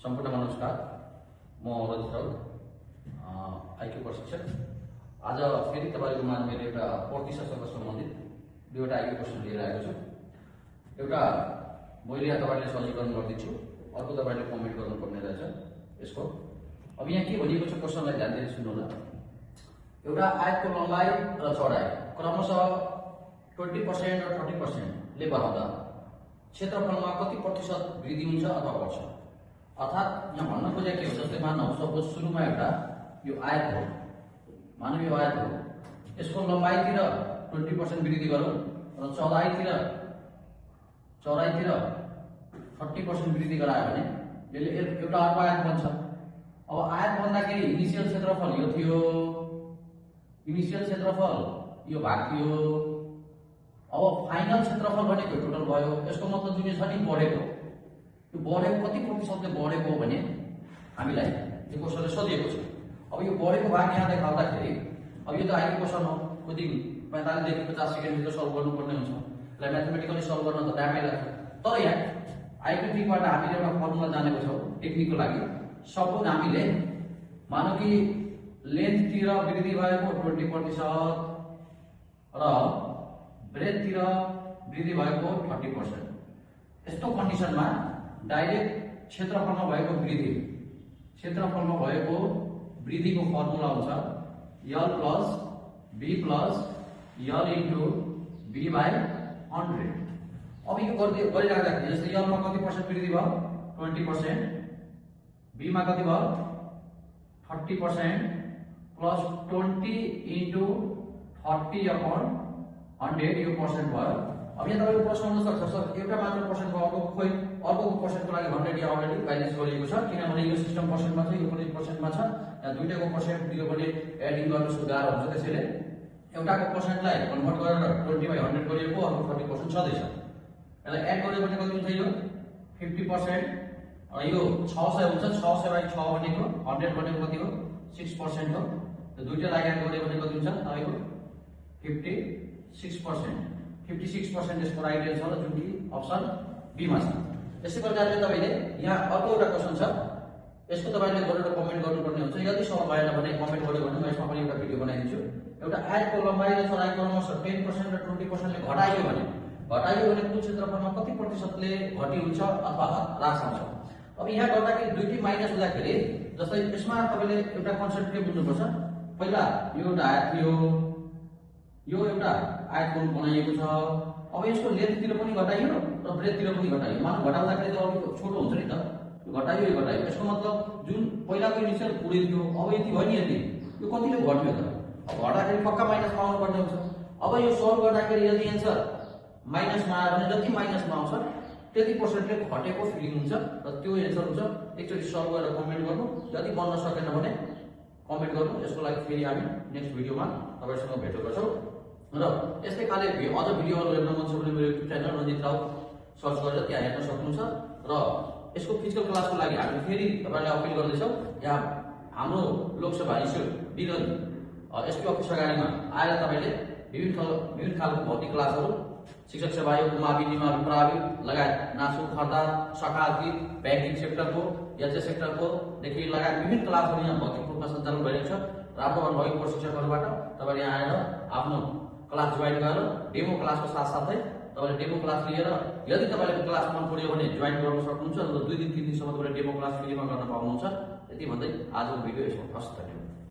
सम्पूर्ण नमस्कार। म रजित राउत, आइक्यू प्रशिक्षक। आज फेरि तपाईको माझ मैले एउटा प्रतिशतसँग सम्बन्धित दुईवटा आइक्यू क्वेसन लिएर आएको छु। एउटा मैले यहाँ तपाईले सजीकरण गर्दिन्छु, अर्को तपाईले कमेन्ट गर्नुपर्ने रहेछ यसको। अब यहाँ के भनिएको छ क्वेसनलाई ध्यान दिएर सुन्नु होला। एउटा आयतको लम्बाइ र चौडाइ क्रमशः 20% र 30% ले बढाउँदा क्षेत्रफलमा कति प्रतिशत वृद्धि हुन्छ अथवा घट्छ। अर्थात यहाँ भन्न खोजेको के हो, जस्तै मानौ सपोज सुरुमा एउटा यो आयत हो, मानव यो आयत हो, यसको लम्बाइतिर 20% वृद्धि गरौँ र चौडाइतिर 30% वृद्धि गरायो भने यसले एउटा अर्को आयत बन्छ। अब आयत भन्दाखेरि इनिसियल क्षेत्रफल यो थियो, इनिसियल क्षेत्रफल यो भाग थियो। अब फाइनल क्षेत्रफल भनेको टोटल भयो। यसको मतलब जुन छ नि बढेको, यो बढेको कति प्रतिशतले बढेको हो भने हामीलाई यो क्वेसनले सोधिएको छ। अब यो बढेको भाग यहाँ देखाउँदाखेरि अब यो त आइक्यू क्वेसन हो, कति 45 देखि 50 सेकेन्ड भित्र सल्भ गर्नुपर्ने हुन्छ। यसलाई म्याथमेटिकली सल्भ गर्न त टाइमै लाग्छ। तर यहाँ आइक्यू ट्रिकबाट हामीले एउटा फर्मुला जानेको छौँ टेक्निकको लागि। सपोज हामीले मानौ कि लेन्थतिर वृद्धि भएको 20% र ब्रेथतिर वृद्धि भएको 30%। यस्तो कन्डिसनमा डाइरेक्ट क्षेत्रफलमा भएको वृद्धिको फर्मुला हुन्छ L plus B plus L into B by 100। अब यो गरिराख्दाखेरि जस्तै L मा कति पर्सेन्ट वृद्धि भयो 20%, B मा कति भयो 30% प्लस 20 इन्टु 30/100 यो पर्सेन्ट भयो। अब यहाँ तपाईको प्रश्न हुन सक्छ, सर एउटा मात्र पर्सेन्ट भयो, अर्को पर्सेन्टको लागि 100 यहाँ अलरेडी गाइडेन्स गरिएको छ, किनभने यो सिस्टम पर्सेन्टमा छ, यो पनि पर्सेन्टमा छ। यहाँ दुईटाको पर्सेन्ट दियो भने एडिङ गर्न गाह्रो हुन्छ। त्यसैले एउटाको पर्सेन्टलाई कन्भर्ट गरेर 20/100 गरिएको, अर्को 30% छँदैछ। यसलाई एड गर्यो भने कति हुन्छ यो 50%। यो 600 हुन्छ, 600/6 भनेको 100 भनेको कति हो 6% हो। त्यो दुईटालाई एड गर्यो भने कति हुन्छ तपाईको 56%। 56% यसको राइट एन्सर हो, जुन कि अप्सन बी मा छ। यसै प्रकारले तपाईले यहाँ अर्को एउटा क्वेसन छ, यसको तपाईले गरेर कमेन्ट गर्नुपर्ने हुन्छ। यदि सल्भ भएन भने कमेन्ट गर्यो भने म यसमा पनि एउटा भिडियो बनाइदिन्छु। एउटा आयतको लम्बाइ र चौडाइ क्रमशः 10% र 20% ले घटाइयो भने कुल क्षेत्रफलमा कति प्रतिशतले घटी हुन्छ अथवा ह्रास हुन्छ। अब यहाँ गर्दाखेरि दुईटी माइनस हुँदाखेरि जस्तै यसमा तपाईले एउटा कन्सेप्ट के बुझ्नुपर्छ। पहिला यो एउटा आयत थियो, यो एउटा आयतको बनाइएको छ। अब यसको लेन्थतिर पनि घटाइयो र ब्रेथतिर पनि घटाइयो। मानव घटाउँदाखेरि त अलिक छोटो हुन्छ नि त, घटाइयो यो घटाइयो। यसको मतलब जुन पहिलाको इनिसियल पुरै थियो, अब यति भयो नि, यति यो कतिले घट्यो त। अब घटाखेरि पक्का माइनसमा आउनु पर्ने हुन्छ। अब यो सल्भ गर्दाखेरि यदि एन्सर माइनसमा आयो भने जति माइनसमा आउँछ त्यति पर्सेन्टले घटेको फिलिङ हुन्छ र त्यो एन्सर हुन्छ। एकचोटि सल्भ गरेर कमेन्ट गर्नु, यदि बन्न सकेन भने कमेन्ट गर्नु। यसको लागि फेरि हामी नेक्स्ट भिडियोमा तपाईसँग भेट गर्छौँ। र यस्तै खाले अझ भिडियोहरू हेर्न मन छ भने मेरो YouTube channel Rajit Raut search गरेर त्यहाँ हेर्न सक्नुहुन्छ। र यसको फिजिकल क्लासको लागि हामी फेरि तपाईलाई अपिल गर्दैछौँ, यहाँ हाम्रो लोकसभा इन्स्टिट्युट विगत एसपी अफिस अगाडिमा आएर तपाईले विभिन्न खालको भौतिक क्लासहरू शिक्षक सेवा आयोग, मावि, निमावि, प्रावि लगायत नासु, खर्दा, सकालकी, ब्याङ्किङ सेक्टरको, एचएस सेक्टरको देखि लगायत विभिन्न क्लासहरू यहाँ भौतिक रूपमा सञ्चालन भइरहेको छ। राम्रो अनुभवी प्रशिक्षकहरूबाट तपाईले यहाँ आएर आफ्नो क्लास जोइन गरेर डेमो क्लासको साथसाथै तपाईले डेमो क्लास लिएर यदि तपाईले क्लास मन पर्यो भने जोइन गर्न सक्नुहुन्छ। र 2 दिन 3 दिनसम्म तपाईले डेमो क्लास फ्रीमा गर्न पाउनुहुन्छ। यति भन्दै आजको भिडियो यसमा हस्त।